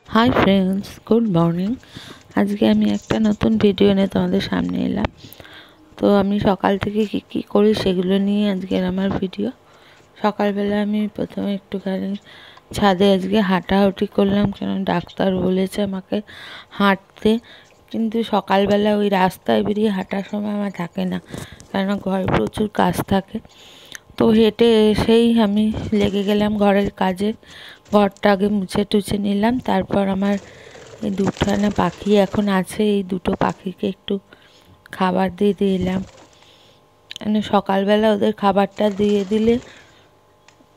Hi friends, good morning. আজকে আমি একটা নতুন ভিডিও নিয়ে তোমাদের সামনে এলাম। তো আমি সকাল থেকে কী করি সেগুলো নিয়ে আজকের আমার ভিডিও। সকালবেলা আমি প্রথমে একটুখানি ছাদে আজকে হাঁটাহাঁটি করলাম, কারণ ডাক্তার বলেছে আমাকে হাঁটতে। কিন্তু সকালবেলা ওই রাস্তায় বেরিয়ে হাঁটার সময় আমার থাকে না, কারণ ঘরে প্রচুর কাজ থাকে। তো হেঁটে এসেই আমি লেগে গেলাম ঘরের কাজে। ঘরটা আগে মুছে টুছে নিলাম, তারপর আমার এই দুখানা পাখি এখন আছে, এই দুটো পাখিকে একটু খাবার দিয়ে দিলাম। মানে সকালবেলা ওদের খাবারটা দিয়ে দিলে,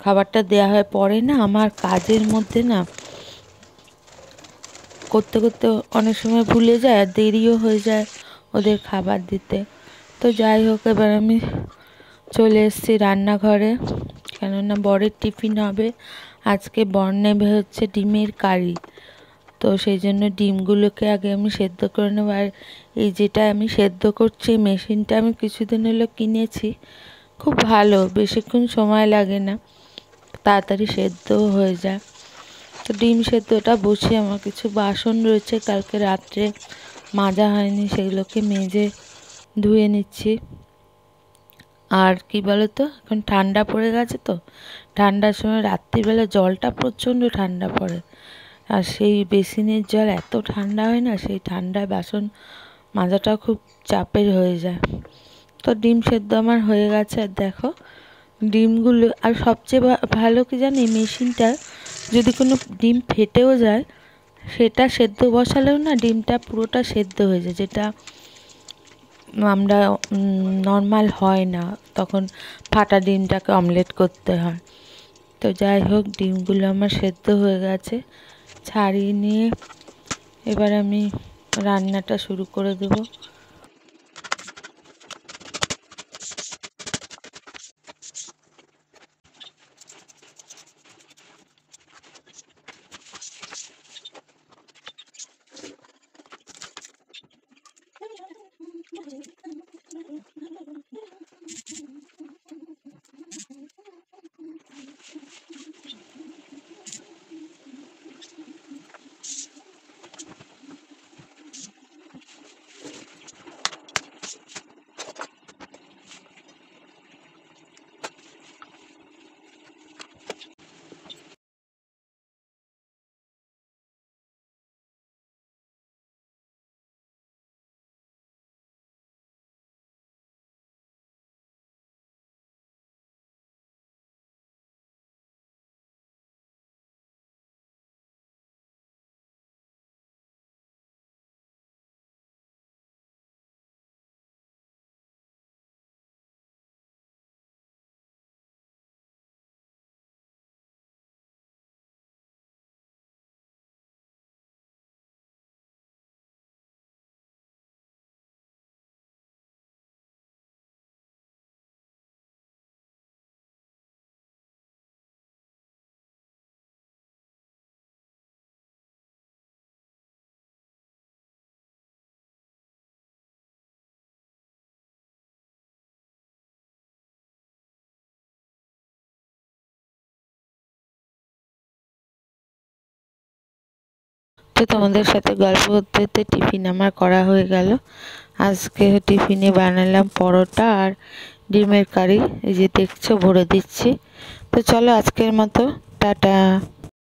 খাবারটা দেওয়া হয় পরে না, আমার কাজের মধ্যে না করতে করতে অনেক সময় ভুলে যায় আর দেরিও হয়ে যায় ওদের খাবার দিতে। তো যাই হোক, এবার আমি চলে এসেছি রান্নাঘরে, কেননা বরের টিফিন হবে। আজকে বর নেবে হচ্ছে ডিমের কারি। তো সেই জন্য ডিমগুলোকে আগে আমি সেদ্ধ করে নেবো। আর এই যেটা আমি সেদ্ধ করছি, মেশিনটা আমি কিছুদিন হলো কিনেছি, খুব ভালো, বেশিক্ষণ সময় লাগে না, তাড়াতাড়ি সেদ্ধও হয়ে যায়। তো ডিম সেদ্ধটা বসিয়ে আমার কিছু বাসন রয়েছে, কালকে রাত্রে মাজা হয়নি, সেগুলোকে মেজে ধুয়ে নিচ্ছি। আর কি বলো তো, এখন ঠান্ডা পড়ে গেছে, তো ঠান্ডার সময় রাত্রিবেলা জলটা প্রচণ্ড ঠান্ডা পড়ে, আর সেই বেসিনের জল এত ঠান্ডা হয় না, সেই ঠান্ডায় বাসন মাজাটা খুব চাপের হয়ে যায়। তো ডিম সেদ্ধ আমার হয়ে গেছে। আর দেখো ডিমগুলো, আর সবচেয়ে ভালো কি জানি, মেশিনটা যদি কোনো ডিম ফেটেও যায়, সেটা সেদ্ধ বসালেও না ডিমটা পুরোটা সেদ্ধ হয়ে যায়, যেটা আমরা নর্মাল হয় না, তখন ফাটা ডিমটাকে অমলেট করতে হয়। তো যাই হোক, ডিমগুলো আমার সেদ্ধ হয়ে গেছে, ছাড়িয়ে নিয়ে এবার আমি রান্নাটা শুরু করে দেবো। তো তোমাদের সাথে গল্প করতে করতে টিফিন আমার করা হয়ে গেল। আজকে টিফিনে বানালাম পরোটা আর ডিমের কারি, এই যে দেখছো ভরে দিচ্ছি। তো চলো আজকের মতো টাটা।